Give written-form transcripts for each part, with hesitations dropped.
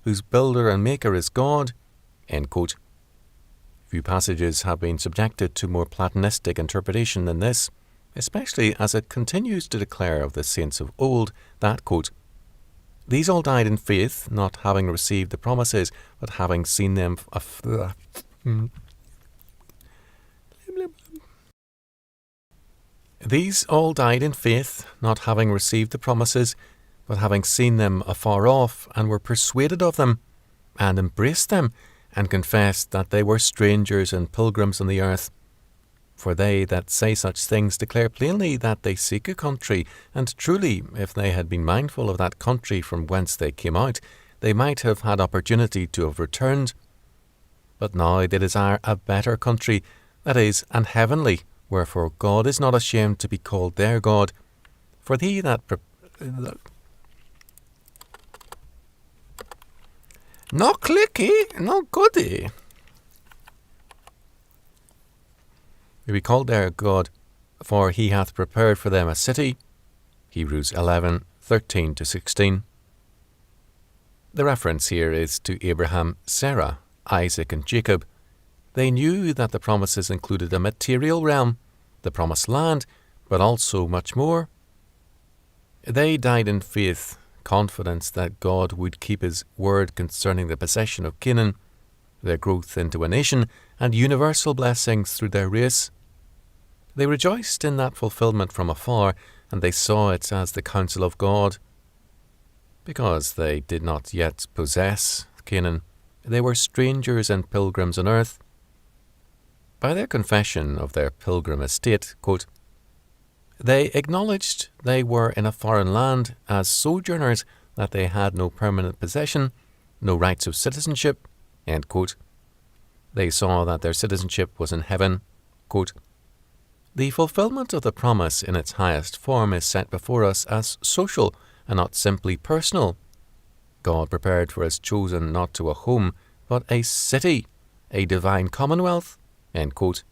whose builder and maker is God. End quote. Few passages have been subjected to more Platonistic interpretation than this, especially as it continues to declare of the saints of old that, quote, "These all died in faith, not having received the promises, but having seen them These all died in faith, not having received the promises, but having seen them afar off, and were persuaded of them, and embraced them, and confessed that they were strangers and pilgrims on the earth. For they that say such things declare plainly that they seek a country, and truly, if they had been mindful of that country from whence they came out, they might have had opportunity to have returned. But now they desire a better country, that is, an heavenly, wherefore God is not ashamed to be called their God. For he that not clicky, not goody. Be called their God, for he hath prepared for them a city. Hebrews 11:13-16. The reference here is to Abraham, Sarah, Isaac and Jacob. They knew that the promises included a material realm, the promised land, but also much more. They died in faith, confidence that God would keep his word concerning the possession of Canaan, their growth into a nation, and universal blessings through their race. They rejoiced in that fulfillment from afar, and they saw it as the counsel of God. Because they did not yet possess Canaan, they were strangers and pilgrims on earth. By their confession of their pilgrim estate, quote, "They acknowledged they were in a foreign land as sojourners, that they had no permanent possession, no rights of citizenship." End quote. They saw that their citizenship was in heaven. Quote, "The fulfillment of the promise in its highest form is set before us as social and not simply personal. God prepared for his chosen not to a home, but a city, a divine commonwealth." End quote.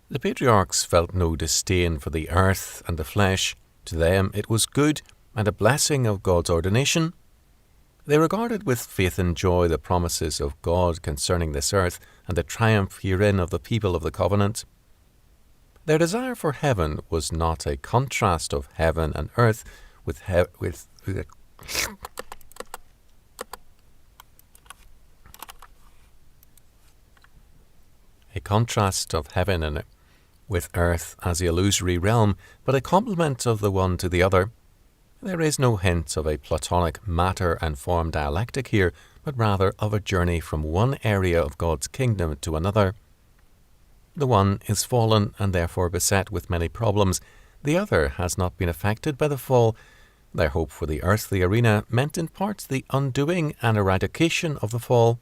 The patriarchs felt no disdain for the earth and the flesh. To them it was good and a blessing of God's ordination. They regarded with faith and joy the promises of God concerning this earth and the triumph herein of the people of the covenant. Their desire for heaven was not a contrast of heaven and earth with a contrast of heaven and with earth as the illusory realm, but a complement of the one to the other. There is no hint of a Platonic matter and form dialectic here, but rather of a journey from one area of God's kingdom to another. The one is fallen and therefore beset with many problems. The other has not been affected by the fall. Their hope for the earthly arena meant in part the undoing and eradication of the fall.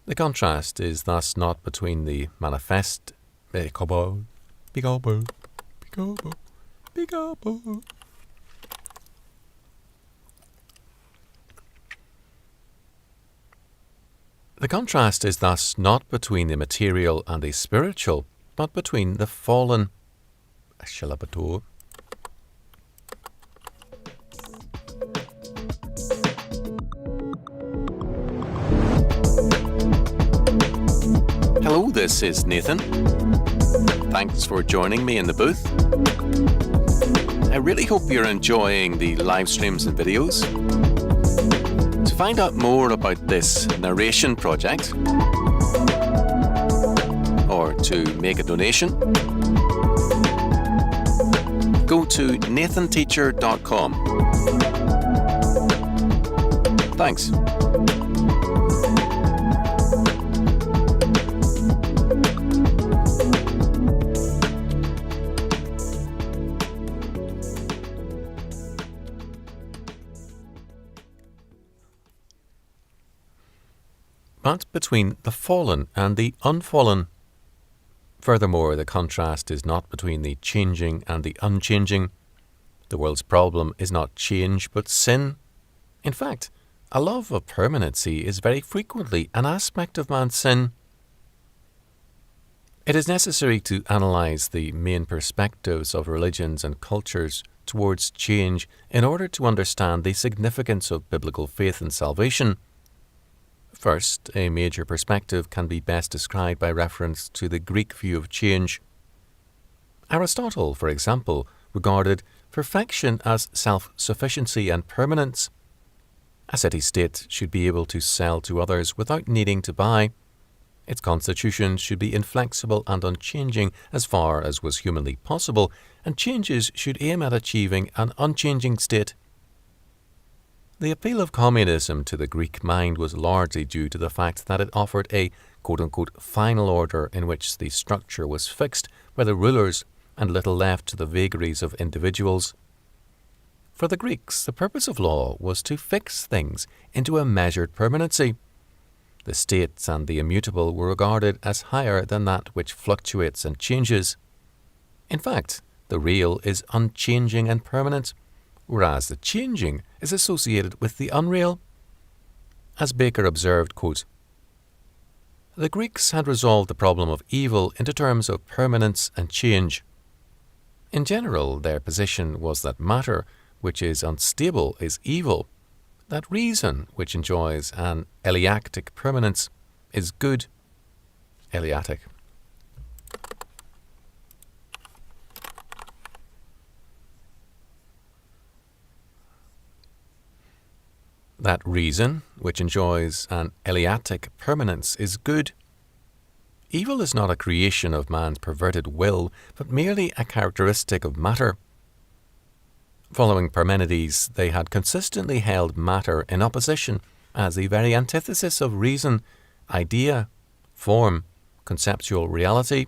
The contrast is thus not between the manifest The contrast is thus not between the material and the spiritual, but between the fallen. Hello, this is Nathan. Thanks for joining me in the booth. I really hope you're enjoying the live streams and videos. To find out more about this narration project, or to make a donation, go to nathanteacher.com. Thanks. But between the fallen and the unfallen. Furthermore, the contrast is not between the changing and the unchanging. The world's problem is not change, but sin. In fact, a love of permanency is very frequently an aspect of man's sin. It is necessary to analyse the main perspectives of religions and cultures towards change in order to understand the significance of biblical faith and salvation. First, a major perspective can be best described by reference to the Greek view of change. Aristotle, for example, regarded perfection as self-sufficiency and permanence. A city-state should be able to sell to others without needing to buy. Its constitution should be inflexible and unchanging as far as was humanly possible, and changes should aim at achieving an unchanging state. The appeal of communism to the Greek mind was largely due to the fact that it offered a quote-unquote final order in which the structure was fixed by the rulers and little left to the vagaries of individuals. For the Greeks, the purpose of law was to fix things into a measured permanency. The state and the immutable were regarded as higher than that which fluctuates and changes. In fact, the real is unchanging and permanent, whereas the changing is associated with the unreal. As Baker observed, quote, "The Greeks had resolved the problem of evil into terms of permanence and change. In general, their position was that matter, which is unstable, is evil, that reason, which enjoys an eleatic permanence, is good." Eleatic. That reason, which enjoys an eleatic permanence, is good. Evil is not a creation of man's perverted will, but merely a characteristic of matter. Following Parmenides, they had consistently held matter in opposition as the very antithesis of reason, idea, form, conceptual reality.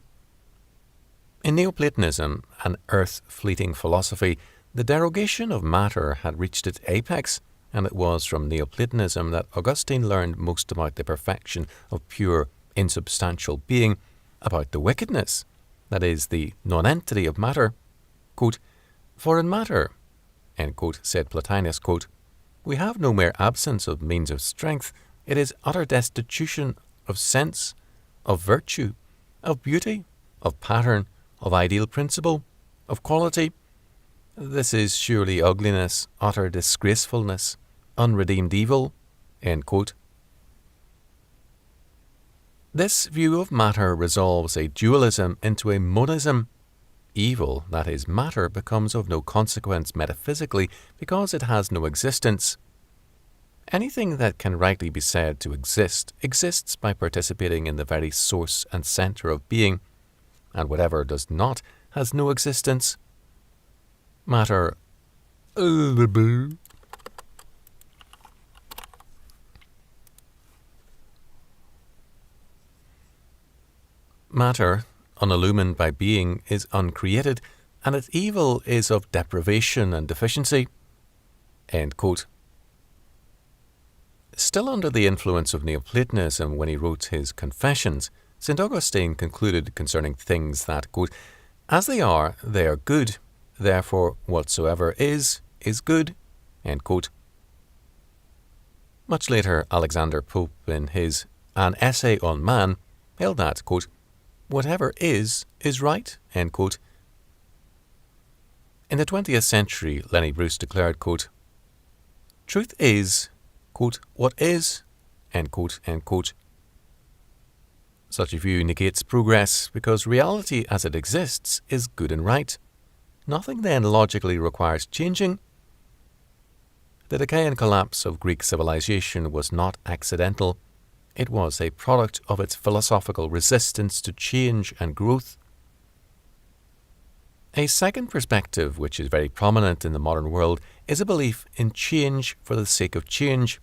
In Neoplatonism, an earth-fleeting philosophy, the derogation of matter had reached its apex, and it was from Neoplatonism that Augustine learned most about the perfection of pure, insubstantial being, about the wickedness, that is, the nonentity of matter. Quote, "For in matter," end quote, said Plotinus, quote, "we have no mere absence of means of strength, it is utter destitution of sense, of virtue, of beauty, of pattern, of ideal principle, of quality. This is surely ugliness, utter disgracefulness, unredeemed evil." End quote. This view of matter resolves a dualism into a monism. Evil, that is matter, becomes of no consequence metaphysically because it has no existence. Anything that can rightly be said to exist exists by participating in the very source and centre of being, and whatever does not has no existence. Matter Matter, unillumined by being, is uncreated, and its evil is of deprivation and deficiency. End quote. Still under the influence of Neoplatonism when he wrote his Confessions, St. Augustine concluded concerning things that, quote, "As they are good, therefore whatsoever is good." End quote. Much later, Alexander Pope, in his An Essay on Man, held that, quote, "Whatever is right." End quote. In the 20th century, Lenny Bruce declared, quote, "Truth is, quote, what is," end quote, end quote. Such a view negates progress because reality as it exists is good and right. Nothing then logically requires changing. The decay and collapse of Greek civilization was not accidental. It was a product of its philosophical resistance to change and growth. A second perspective, which is very prominent in the modern world, is a belief in change for the sake of change.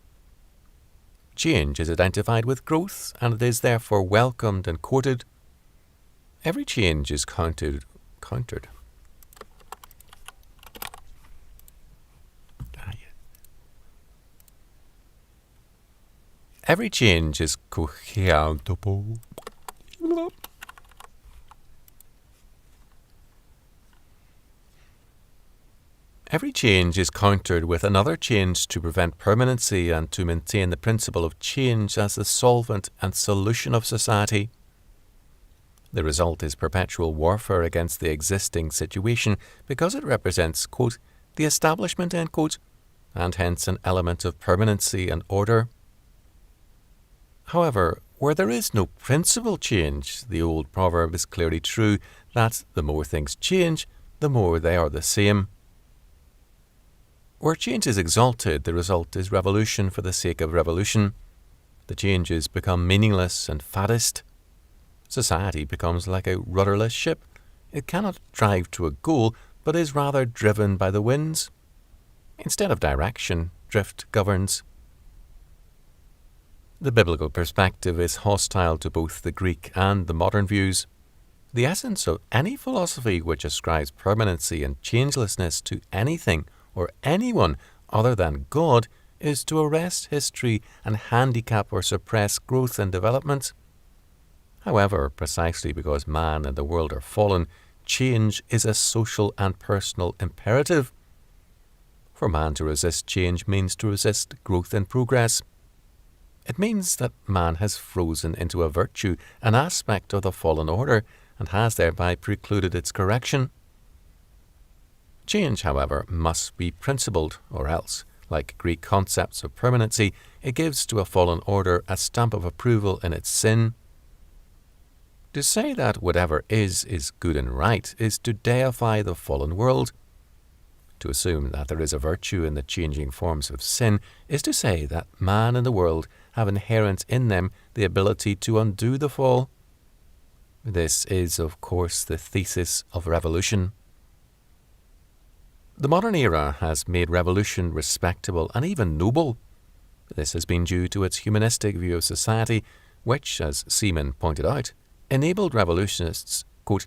Change is identified with growth, and it is therefore welcomed and courted. Every change is countered. Every change is countable. Every change is countered with another change to prevent permanency and to maintain the principle of change as the solvent and solution of society. The result is perpetual warfare against the existing situation because it represents, quote, the establishment, end quote, and hence an element of permanency and order. However, where there is no principal change, the old proverb is clearly true that the more things change, the more they are the same. Where change is exalted, the result is revolution for the sake of revolution. The changes become meaningless and faddist. Society becomes like a rudderless ship. It cannot drive to a goal, but is rather driven by the winds. Instead of direction, drift governs. The biblical perspective is hostile to both the Greek and the modern views. The essence of any philosophy which ascribes permanency and changelessness to anything or anyone other than God is to arrest history and handicap or suppress growth and development. However, precisely because man and the world are fallen, change is a social and personal imperative. For man to resist change means to resist growth and progress. It means that man has frozen into a virtue, an aspect of the fallen order, and has thereby precluded its correction. Change, however, must be principled, or else, like Greek concepts of permanency, it gives to a fallen order a stamp of approval in its sin. To say that whatever is good and right is to deify the fallen world. To assume that there is a virtue in the changing forms of sin is to say that man and the world have inherent in them the ability to undo the fall. This is, of course, the thesis of revolution. The modern era has made revolution respectable and even noble. This has been due to its humanistic view of society, which, as Seaman pointed out, enabled revolutionists, quote,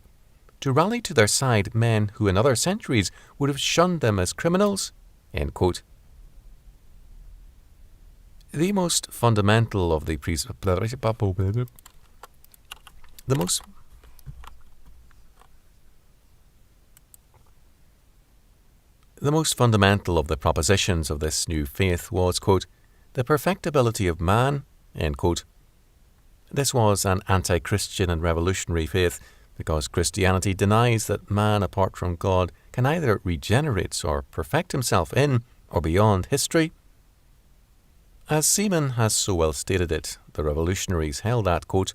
to rally to their side men who in other centuries would have shunned them as criminals, end quote. The most fundamental of the The most fundamental of the propositions of this new faith was, quote, the perfectibility of man, end quote. This was an anti-Christian and revolutionary faith because Christianity denies that man apart from God can either regenerate or perfect himself in or beyond history. As Seaman has so well stated it, the revolutionaries held that, quote,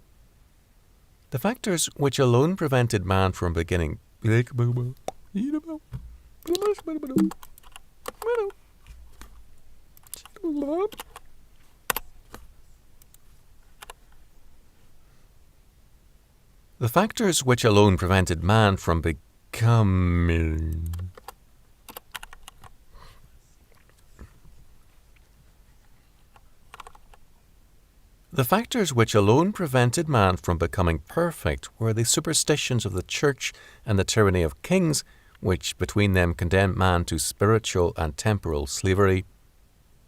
the factors which alone prevented man from beginning The factors which alone prevented man from becoming The factors which alone prevented man from becoming perfect were the superstitions of the Church and the tyranny of kings, which between them condemned man to spiritual and temporal slavery.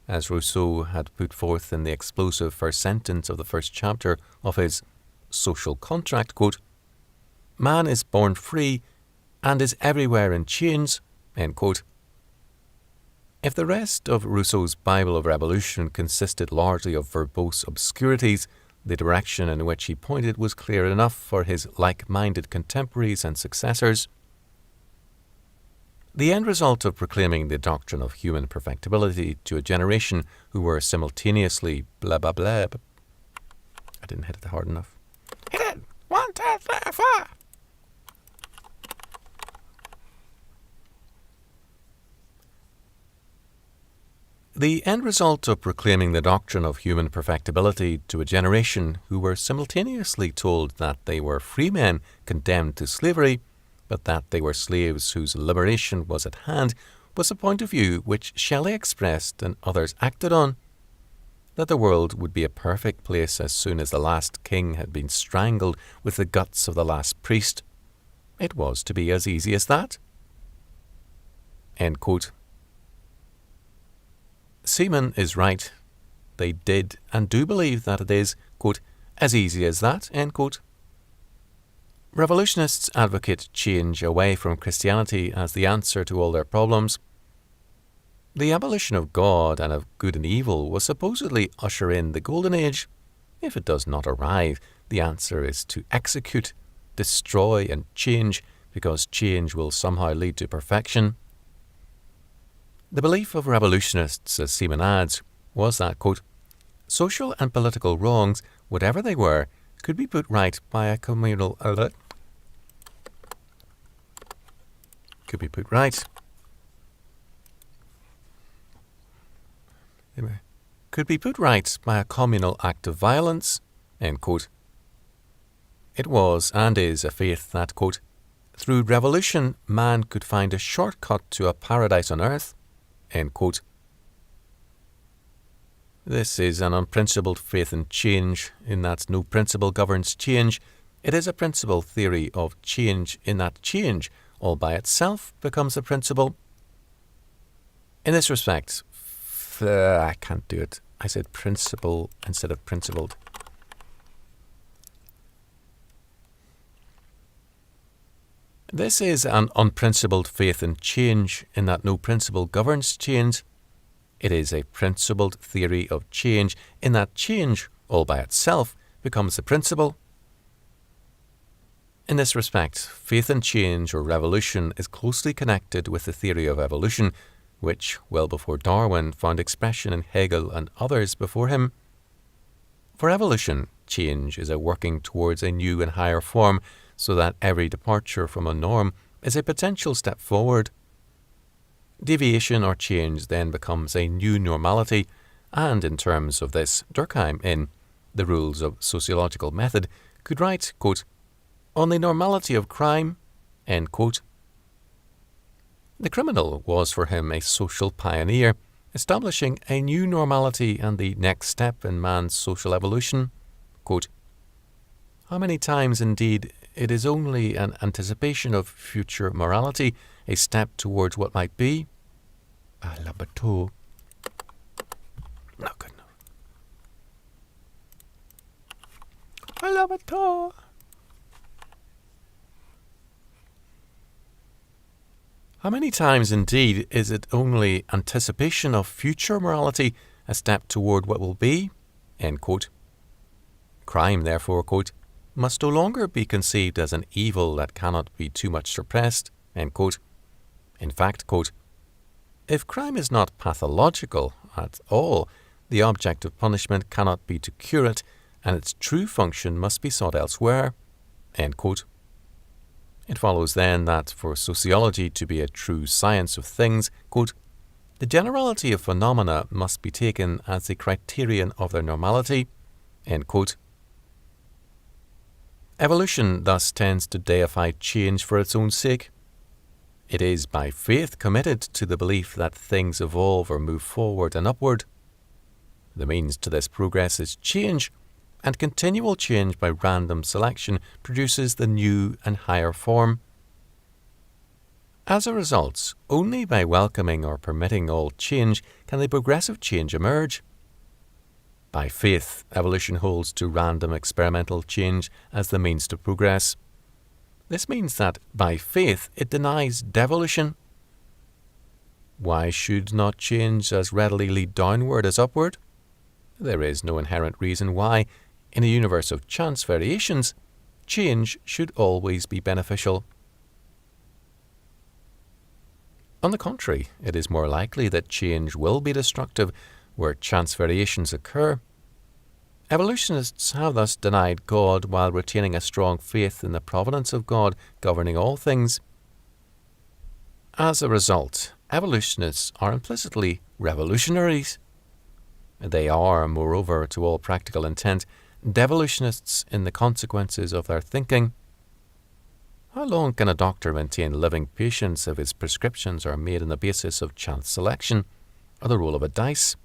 As Rousseau had put forth in the explosive first sentence of the first chapter of his Social Contract, quote, man is born free and is everywhere in chains, end quote. If the rest of Rousseau's Bible of Revolution consisted largely of verbose obscurities, the direction in which he pointed was clear enough for his like-minded contemporaries and successors. The end result of proclaiming the doctrine of human perfectibility to a generation who were simultaneously blah blah blah. I didn't hit it hard enough. Hit it! 1, 2, 3, 4! The end result of proclaiming the doctrine of human perfectibility to a generation who were simultaneously told that they were free men condemned to slavery, but that they were slaves whose liberation was at hand, was a point of view which Shelley expressed and others acted on. That the world would be a perfect place as soon as the last king had been strangled with the guts of the last priest. It was to be as easy as that. End quote. Seaman is right. They did and do believe that it is, quote, as easy as that, end quote. Revolutionists advocate change away from Christianity as the answer to all their problems. The abolition of God and of good and evil will supposedly usher in the Golden Age. If it does not arrive, the answer is to execute. destroy and change because change will somehow lead to perfection. The belief of revolutionists, as Seaman adds, was that, quote, social and political wrongs, whatever they were, could be put right by a communal act of violence, end quote. It was and is a faith that, quote, through revolution man could find a shortcut to a paradise on earth, end quote. This is an unprincipled faith in change, in that no principle governs change. It is a principle theory of change, in that change, all by itself, becomes a principle. In this respect, I can't do it. I said principle instead of principled. This is an unprincipled faith in change, in that no principle governs change. It is a principled theory of change, in that change, all by itself, becomes the principle. In this respect, faith in change or revolution is closely connected with the theory of evolution, which, well before Darwin, found expression in Hegel and others before him. For evolution, change is a working towards a new and higher form, so that every departure from a norm is a potential step forward. Deviation or change then becomes a new normality, and in terms of this, Durkheim, in The Rules of Sociological Method, could write, quote, on the normality of crime, end quote. The criminal was for him a social pioneer, establishing a new normality and the next step in man's social evolution. Quote, how many times indeed it is only an anticipation of future morality, a step towards what might be. La bateau. Not good enough. La bateau. How many times indeed is it only anticipation of future morality, a step toward what will be? End quote. Crime, therefore, quote, must no longer be conceived as an evil that cannot be too much suppressed, end quote. In fact, quote, if crime is not pathological at all, the object of punishment cannot be to cure it, and its true function must be sought elsewhere, end quote. It follows then that for sociology to be a true science of things, quote, the generality of phenomena must be taken as the criterion of their normality, end quote. Evolution thus tends to deify change for its own sake. It is by faith committed to the belief that things evolve or move forward and upward. The means to this progress is change, and continual change by random selection produces the new and higher form. As a result, only by welcoming or permitting all change can the progressive change emerge. By faith, evolution holds to random experimental change as the means to progress. This means that, by faith, it denies devolution. Why should not change as readily lead downward as upward? There is no inherent reason why, in a universe of chance variations, change should always be beneficial. On the contrary, it is more likely that change will be destructive where chance variations occur. Evolutionists have thus denied God while retaining a strong faith in the providence of God governing all things. As a result, evolutionists are implicitly revolutionaries. They are, moreover, to all practical intent, devolutionists in the consequences of their thinking. How long can a doctor maintain living patients if his prescriptions are made on the basis of chance selection, or the roll of a dice?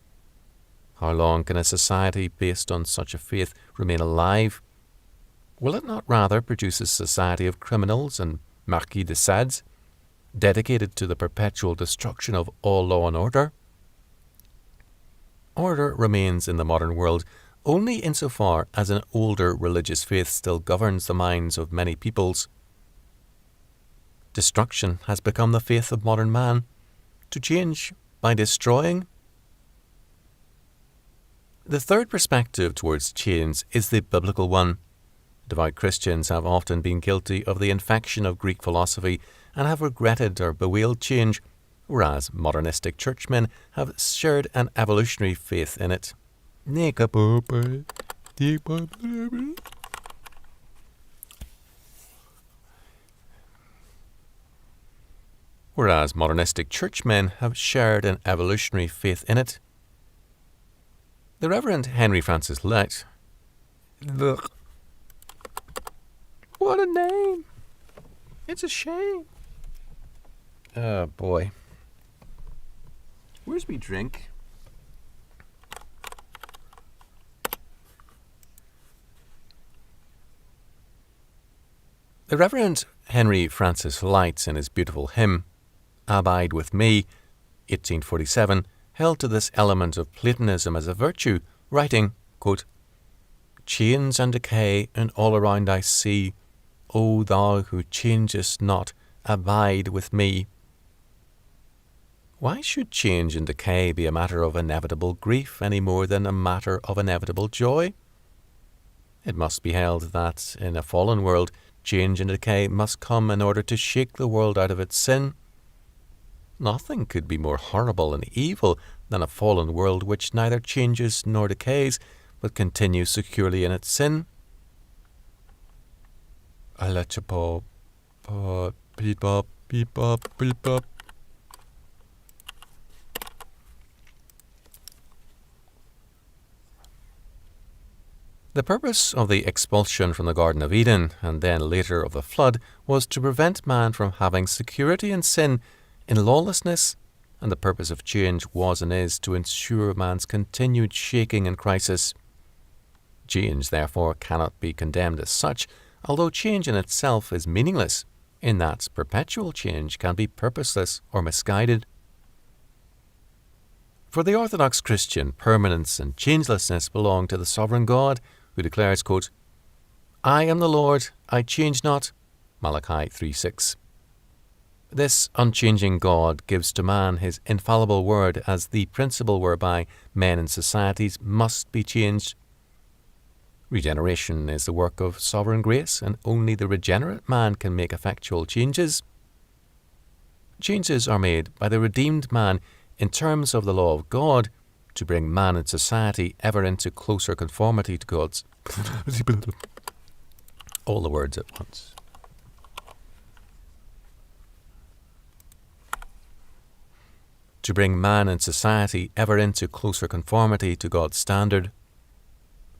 How long can a society based on such a faith remain alive? Will it not rather produce a society of criminals and Marquis de Sades, dedicated to the perpetual destruction of all law and order? Order remains in the modern world only insofar as an older religious faith still governs the minds of many peoples. Destruction has become the faith of modern man, to change by destroying. The third perspective towards change is the biblical one. Devout Christians have often been guilty of the infection of Greek philosophy and have regretted or bewailed change, whereas modernistic churchmen have shared an evolutionary faith in it. Whereas modernistic churchmen have shared an evolutionary faith in it. The Reverend Henry Francis Lyte. What a name! It's a shame. Oh boy. Where's me drink? The Reverend Henry Francis Lyte, in his beautiful hymn, Abide with Me, 1847, held to this element of Platonism as a virtue, writing, quote, Change and decay and all around I see, O thou who changest not, abide with me. Why should change and decay be a matter of inevitable grief any more than a matter of inevitable joy? It must be held that, in a fallen world, change and decay must come in order to shake the world out of its sin. Nothing could be more horrible and evil than a fallen world which neither changes nor decays, but continues securely in its sin. I let you pop, beep up, beep up, beep up. The purpose of the expulsion from the Garden of Eden, and then later of the flood, was to prevent man from having security in sin, in lawlessness, and the purpose of change was and is to ensure man's continued shaking and crisis. Change, therefore, cannot be condemned as such, although change in itself is meaningless, in that perpetual change can be purposeless or misguided. For the Orthodox Christian, permanence and changelessness belong to the sovereign God, who declares, quote, I am the Lord, I change not, Malachi 3:6. This unchanging God gives to man his infallible word as the principle whereby men and societies must be changed. Regeneration is the work of sovereign grace, and only the regenerate man can make effectual changes. Changes are made by the redeemed man in terms of the law of God to bring man and society ever into closer conformity to God's. All the words at once. To bring man and society ever into closer conformity to God's standard.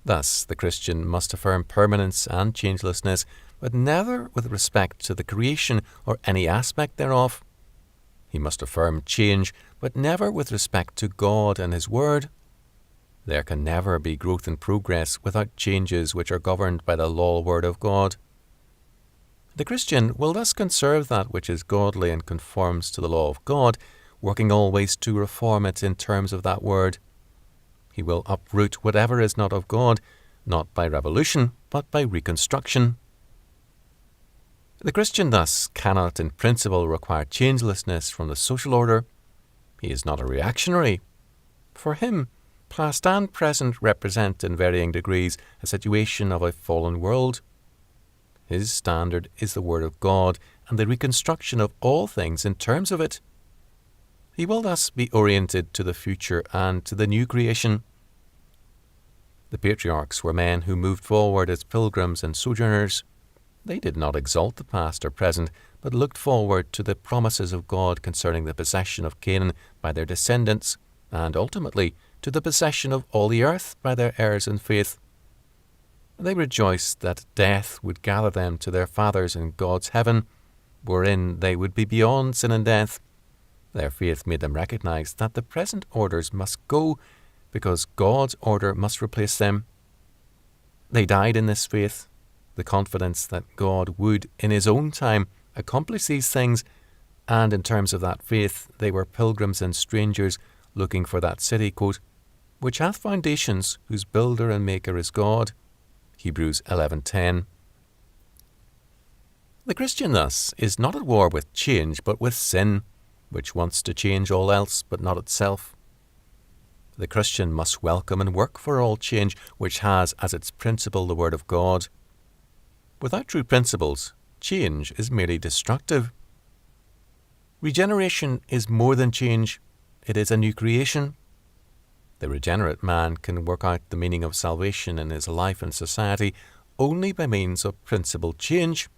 Thus, the Christian must affirm permanence and changelessness, but never with respect to the creation or any aspect thereof. He must affirm change, but never with respect to God and His Word. There can never be growth and progress without changes which are governed by the law word of God. The Christian will thus conserve that which is godly and conforms to the law of God, working always to reform it in terms of that word. He will uproot whatever is not of God, not by revolution, but by reconstruction. The Christian thus cannot in principle require changelessness from the social order. He is not a reactionary. For him, past and present represent in varying degrees a situation of a fallen world. His standard is the Word of God and the reconstruction of all things in terms of it. He will thus be oriented to the future and to the new creation. The patriarchs were men who moved forward as pilgrims and sojourners. They did not exalt the past or present, but looked forward to the promises of God concerning the possession of Canaan by their descendants, and ultimately to the possession of all the earth by their heirs in faith. They rejoiced that death would gather them to their fathers in God's heaven, wherein they would be beyond sin and death. Their faith made them recognize that the present orders must go, because God's order must replace them. They died in this faith, the confidence that God would, in His own time, accomplish these things, and in terms of that faith, they were pilgrims and strangers looking for that city, quote, which hath foundations, whose builder and maker is God. Hebrews 11:10. The Christian thus is not at war with change, but with sin, which wants to change all else but not itself. The Christian must welcome and work for all change which has as its principle the Word of God. Without true principles, change is merely destructive. Regeneration is more than change, it is a new creation. The regenerate man can work out the meaning of salvation in his life and society only by means of principled change.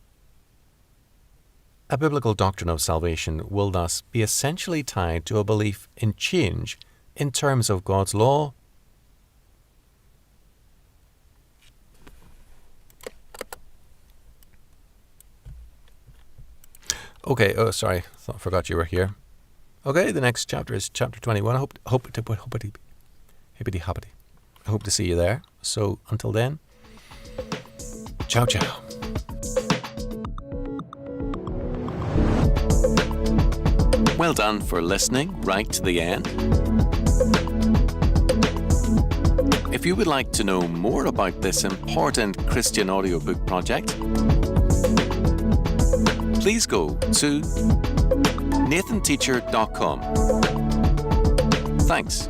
A biblical doctrine of salvation will thus be essentially tied to a belief in change in terms of God's law. Okay, sorry, I forgot you were here. Okay, the next chapter is chapter 21. I hope to see you there. So until then, ciao ciao. Well done for listening right to the end. If you would like to know more about this important Christian audiobook project, please go to nathanteacher.com. Thanks.